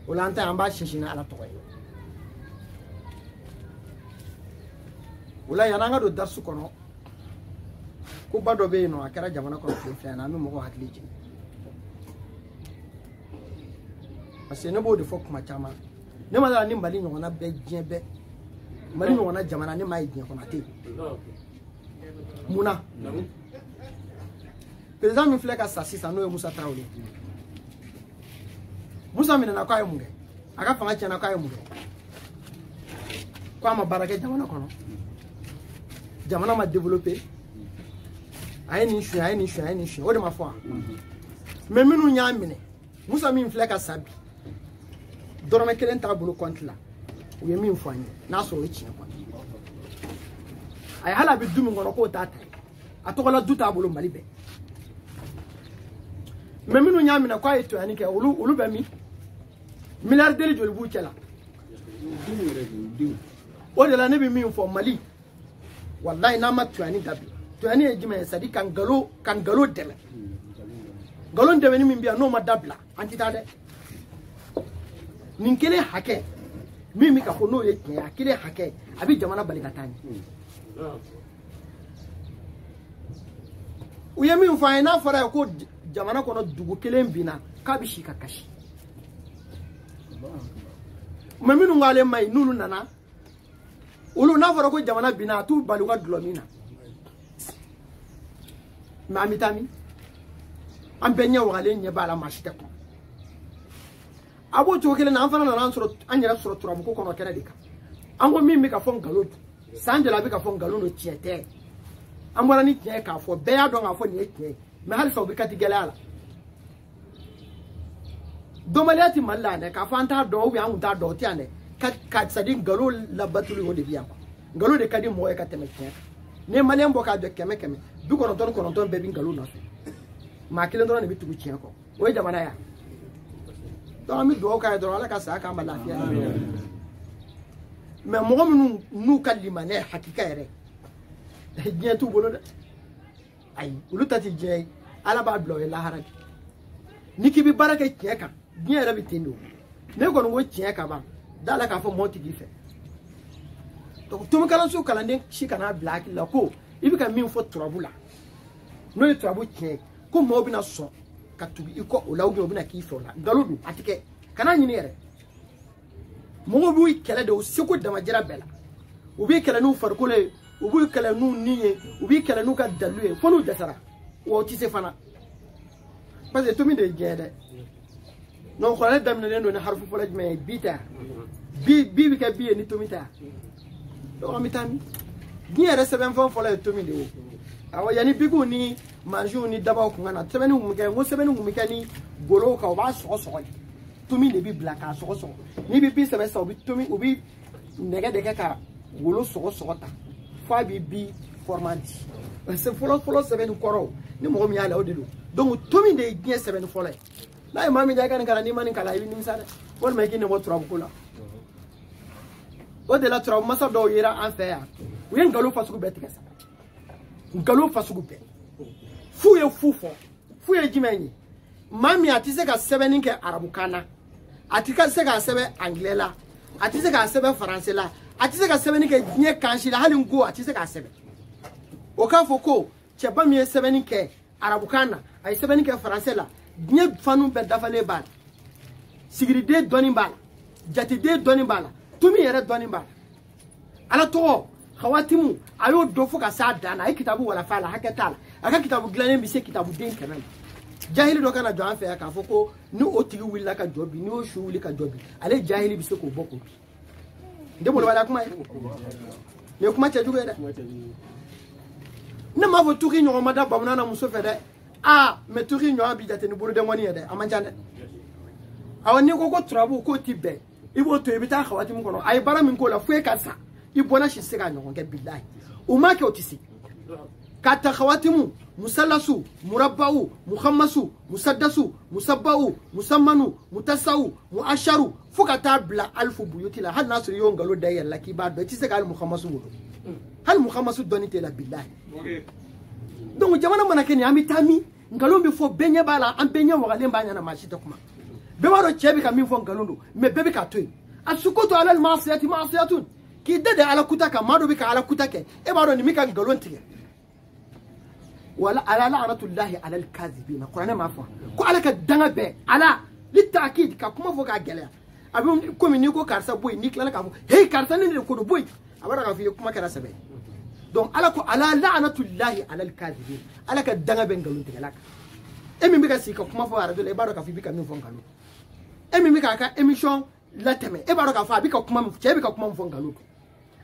Olanta amba shishina ala toy. Ola yananga do darsu kono. Ko bado be no akara jamana ko fe na mi mo ko hakliji. Parce que ne bo de fok ma chama. Ne ma ni mbali no na be jebe. Mali no na jamana ni mai bien ko na te. Muna. Président mi fleka sasi sa no e Musa Traoré. Musa mina na kwa munge. Aka fanga chana kwa munge. Kwa mabaraka jamana kono. Jamana ma développer. Ayi ni shu. O de ma foi. Mais minu nyamine. Musa mi fleka sabi. Dorome kelen ta bulu compte la. Ou yemi mfanye. Na so e chien kwa. Ay hala bi dumi ngono ko tata. Atokola duta bulu malibe. Mais minu nyamina kwa eto ani ke ulu be mi. Milliardaire joli bu cela. O de la ne bi mi info Mali. Wallahi na ma tuani dabi. Tuani e jima sadi kangalo deme. Galon deme ni min biya no ma dabla. Antita de. Ninkele hake. Mimi ka fono ye kiya kile hake. Abi jamana balikatani. Uye mi mfa ina fara ko jamana kono dugu kelen bina ka bi shika kashi. Maminu ngale mai nunu nana. Ulu na fara ko jamana bina tu baluga dlomina. Ma amitami. Ambenya wale nye bala mashite ko. Abo chokele na afana na ansoro anyara soro turabu ko kono kene dika. Ango mimi ka fon galo. Sanjela bi ka fon galo no tiete. Amora ni tiete ka fo be ya don afo ni tiete. Me hal so bi ka tigala. Domaliati malane ka fanta do wi amu ta do tiane. Ka sadin galo la batuli woni biya. Galo de kadi moye ka teme tiete. Ne malen boka de keme du kono ton be bi galo na so. Ma kile ndoro ne bi tugu tiete ko. O jamana ya. Donc mi do ka do ala ka sa ka malafia mais mo mo nu kalimane hakika ere je tu bolo ay ulu tati je ala ba blo la haraki niki bi baraka tieka bien rabi tendo ne ko no tieka ba dala ka fo moti gife donc to mi kala su kala ne shi kana black la ko ibi ka mi fo trabula no trabu tiek ko mo bi na so katubi iko olawgi obina kifola galudu atike kana nyini ere mo bu kele de siko de majira bela ubi kele nu farkole ubi kele nu niye ubi kele nu ka dalue fonu desara wo ti se fana parce que to mi de jede non ko la damne ndo ne harfu folaj me bita bi ka bi ni to mi ta do amitami ni ere seben fon folaj to mi de awa yani bigu ni manju ni daba ko ngana sebeni ngumke ngo sebeni ngumke ni golo ka ba so tumi de bi blaka so ni bi sebe so bi tumi ubi nega de ka golo so ta fa bi formandi c'est folo sebeni koro ni mo mi ala odelo donc tumi de bien sebeni folo na e mami jaga ngara ni mani kala ni misale wol me kine mo trabu kula o de la trabu masa do yira en faire wen galo fasu ko betika sa ngalo fasugu pe fuye fufo fuye jimenyi mami atise ka sebeni ke arabukana atika se ka sebe anglela atise ka sebe français la atise ka sebeni ke nye kanshi la halin go atise ka sebe o ka foko cheba mi sebeni ke arabukana ay sebeni ke français la nye fanu be dafale bal sigiri de doni bal jati de doni bal tumi yere doni bal ala to khawatimu ayo do fuka sa dana ay kitabu wala fala hakatala aka kitabu glane bi se kitabu den kanam jahili do kana do an fe aka foko ni o tigi willa ka jobi ni o shu wili ka jobi ale jahili bi se ko boko de mo wala kuma ne kuma che jugo da na ma vo tuki nyo ma da bamna na muso fe de me tuki nyo abi jate ni buru de woni de amanjane awani ko ko trabu ko tibe ibo to ebita khawatimu kono ay bara min ko la fu ka sa ibona shisega nyonge billahi umake otisi kata khawatimu musallasu murabba'u muhammasu musaddasu musabba'u musammanu mutasau muasharu fukata bla alfu buyutila hal nasr yongalo dayal laki ba do tisega al muhammasu wudu hal muhammasu donite la billahi donc jamana manake ni amitami ngalombe fo benye bala am benye wagale mbanya na mashita kuma bebaro chebi ka min fon galondo me bebi ka toy asukutu ala al ma'siyatun ki dede ala kutaka mado bi ka ala kutake e baro ni mika galontige wala ala la'natullahi ala al kadhibina qur'ana ma fa ko ala ka danga be ala litakid ka kuma fo ka gele abi ko mi ni ko karsa boy ni kala ka fo hey karsa ni ko do boy abara ka fi kuma kara sabe donc ala ko ala la'natullahi ala al kadhibin ala ka danga be galontige laka e mi bika sika kuma fo radio le baro ka fi bika min fo ngalo e mi bika ka émission la teme e baro ka fa bika kuma che bika kuma fo ngalo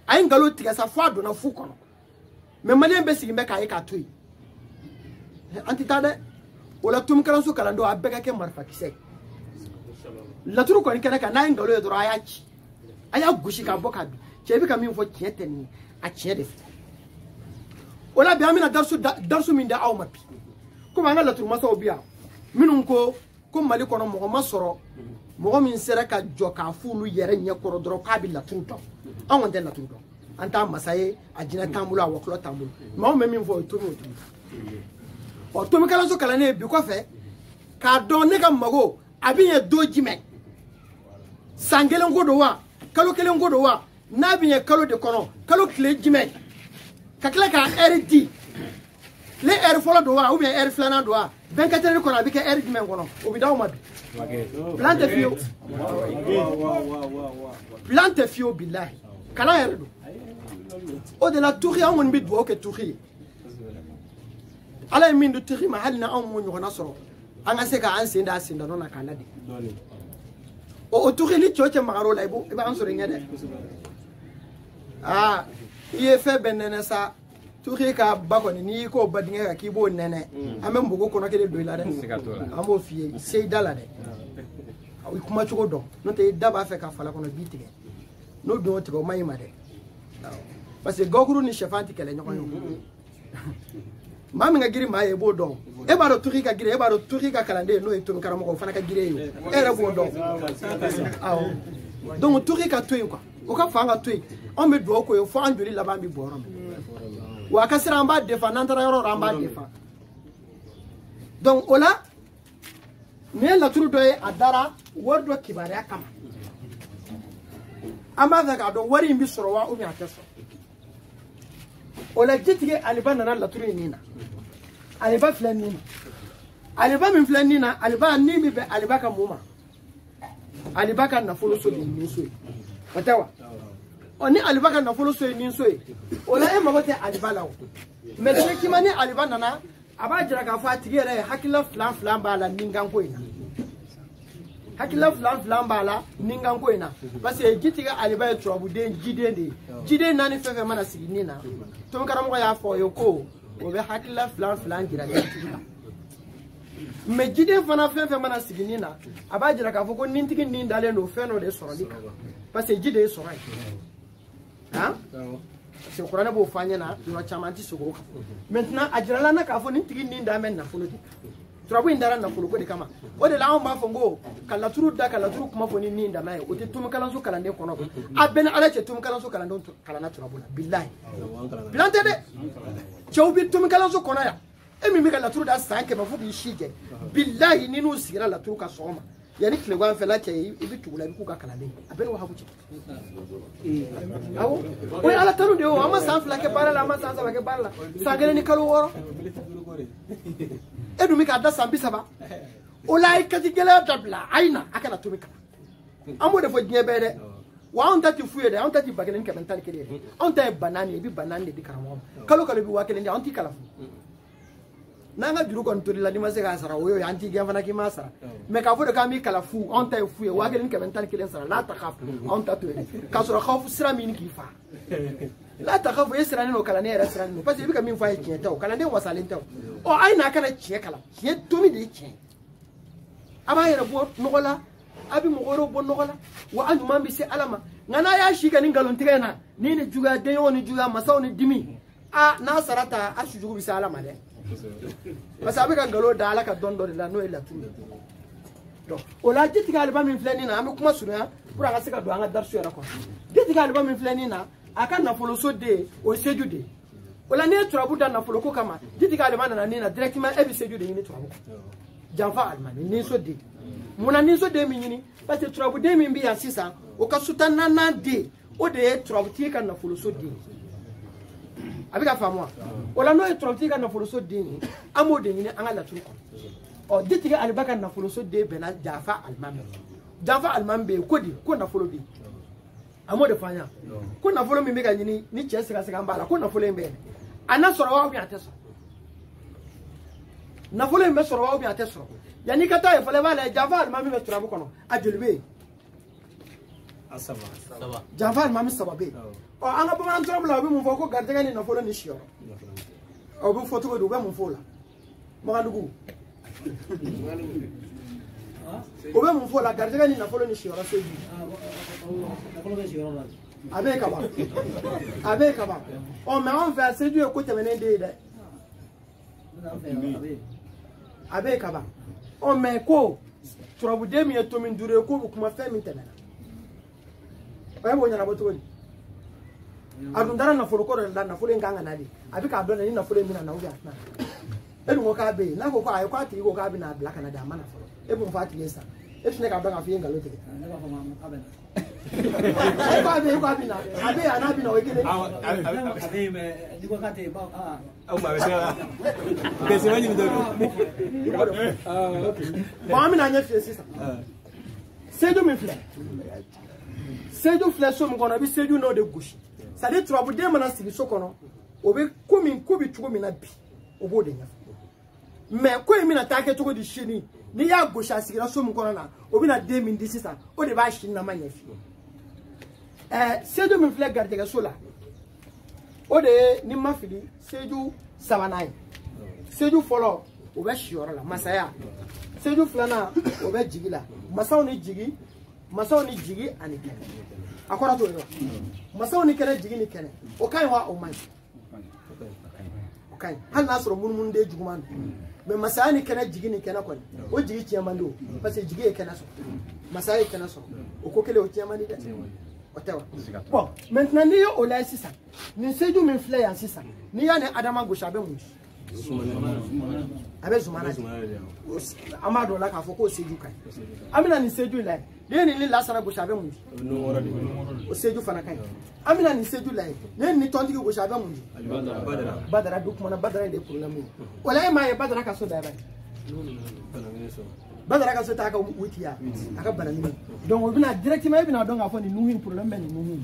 ay ngalo tiga sa fo do na fu kono me malien be sigi be ka e ka toyi anti tade wala tum kala su kala ndo abeka ke marfa kise la turu ko ni kana ka na ngalo e do ayachi aya gushi ka boka bi che bika min fo kiete ni a chiede wala bi amina darsu min da aw mapi kuma an ka laturu masaw biya minnu ko mali kɔnɔ mɔgɔ ma sɔrɔ mɔgɔ min sera ka jɔ k'a f'olu yɛrɛ ɲɛ kɔrɔ dɔrɔn k'a bɛ laturu dɔn an kɔni tɛ laturu dɔn an t'a masa ye a jinɛ t'an bolo a wɔkulɔ t'an bolo mɛ anw bɛ min fɔ o ye tomi o tomi ɔ tomikalanso kalannen bi kɔfɛ k'a dɔn ne ka mago a bɛ ɲɛ don jumɛn san kelen ko don wa kalo kelen ko don wa n'a bɛ ɲɛ kalo de kɔnɔ kalo tile jumɛn ka tila k'a ɛri di le air folo do wa ou bien air flana do wa 24 heures kono abike air dimen kono o bi daw madu plante fio billahi kala air do o de la touri on bi do ke touri ala min do touri ma halna on mo nyona soro anga se ka an senda non akala de o touri li choche magaro la ibo e ba an soro ngede ah iye fe benene sa tuki ka bakoni ni ko badinge ka kibo nene ame mbugo kono kede do ila de ambo fie sei dala de awi kuma chugo do no te daba fe ka fala kono bitige no do te ko mayima de parce que gokuru ni chefanti kele nyoko yo mami nga giri maye bo do e baro tuki ka giri e baro tuki ka kalande no e to karamo ko fana ka gire yo e ra bo do aw donc tuki ka toy quoi o ka fanga toy on me do ko yo fo anjuri laba mi borom wa kasira amba defa nantara yoro amba defa donc ola ne la turu doye adara wordo kibare akama amba daga do wari mbi soro wa umi ateso ola jitige aliba nana la turu nina aliba flen nina aliba min flen nina aliba ni mi be aliba ka muma aliba ka na folo so ni so watawa oni alibaka na folo so ni so ola e mabote alibala o mais ki mani aliba nana aba jira ka fa tigere hakila flan bala ningan ko ina hakila flan bala ningan ko ina parce que gitiga aliba e trouble den jide nani fefe mana sigi nina to karam ko ya fo yo ko o be hakila flan jira de mais jide fana fefe mana sigi nina aba jira ka fo ko nintigi nin dale no feno de sorolika parce que jide sorai hein c'est Qur'an bo fanya na no chamanti sugo maintenant ajrala na ka fo ni tigi ni nda men na folo di trabu indara na folo ko de kama o de la on ba fongo kala turu kuma fo ni nda mai o te tum kala so kala ne kono abena ala che tum kala so kala ndo kala na trabu na billahi plante de chawbi tum kala so kono ya e mi kala turu da sanke ba fo bi shige billahi ni no sira la turu ka soma yani kile gwan fela ke ibi tugula bi ku ka kala le abena wa habuchi awo o ala tanu de o ama san fla ke bara la ama san sa ke bara la sangere ni kalu woro edu mi ka da sambi saba o lai ka ti gele dabla aina akana to mi ka amo de fo nyebe de wa on tati fuye de on tati bagene ke mental ke de on ta banani bi banani de karamo kalu bi wa ke de on ti kala nanga juru kon tori la di masega sara oyo anti gen fana ki masara me ka fo de ka mi kala fu on ta fu e wa ke ke mental ke sara la ta khaf on ta to ka sura khaf sira min ki fa la ta khaf yesra no kala ne era sira no parce que bi ka min fa e kieta o kala ne wasalen taw o ai na kana chie kala chie to mi de chie aba yera bo nogola abi mogoro bo nogola wa andu mambi se alama ngana ya shiga ni ngalon tigena ni ni juga de yo ni juga masaw ni dimi a na sarata a shujugu bi se alama de parce que avec un galop d'ala ka don la no ela tu donc o la jiti alba min fleni na am kuma sura pour anga seka do anga darsu era ko jiti alba min fleni na aka na folo so de o sejude o la ne trabu da na folo ko kama jiti alba na directement e bi sejude ni trabu janfa alma ni so de Muna nizo de minini parce que turabu de min bi ya sisa o ka sutana na de o de turabu ti ka na folo so de abika famwa wala no turabu ti ka na folo so de amo de ni anga la tun ko o ditiga albaka na folo so de bena jafa almambe ko di ko na folo bi amo de fanya ko na folo mi be ga ni chese ka sika mbala ko na folo mbe ana soro wa bi ateso na folo mbe soro wa bi ateso yani kata e fale wala jafa almambe be turabu kono ajulbe asaba jafa almambe sababe o anga bo man turabu la bi mu foko garde ni na folo ni shioro o bu foto ko do be mu fola mo gandugu obe mun fo la garjega ni na folo ni shiora seju abe kaba o me on fa seju e ko temene de abe kaba o me ko turabu de mi to min dure ko kuma fe min temena o mo nyana boto ni adundara na folo ko na folo nganga na di abi ka do na ni na folo mi na ubi atna edu ngo ka be na ko ko ayo ka ti ko ka bi na black na da mana folo ebu mfati yesa etu ne ka do na fi ngalo te na ka fama abena ko abi na abe ana bi na o kele abe me di ko ka te ba au ma besa besa wani mi do ba mi na nya fi sisa seju mi fle seju fle so mo kono bi seju no de gushi sade turabu de mana sigi so kono obe komi tugo mi na bi obo de nya mais ko mi na take tugo di shini ni ya gosha sigira so mu kono na obi na de min disisa o de ba shin na manya fi seju mi fle garde ga sola o de ni mafidi seju sabanai seju folo o be shiora la masaya seju flana o be jigila masaw ni jigi ani kene akora to yo masaw ni kene jigi ni kene o kai wa o man okay hal nasro mun de juguman mais masaya ni kene jigi ni kene ko o jigi chiamando parce que jigi e kene so masaya e kene so o ko kele o chiamandi de o tewa bon maintenant ni yo o la sisa ni seju min fle ya sisa ni ya ne adama go shabe mu abe zumana amado la ka foko seju kai amina ni seju la ni la sana go shabe mu o seju fana kai amina ni seju la ni tondi go shabe mu badara duk mana badara de problème wala ma ya badara ka so da ba badara ka so ta ka wutiya aka banani donc obina directement ibina donc afoni nuhin problème ben nuhin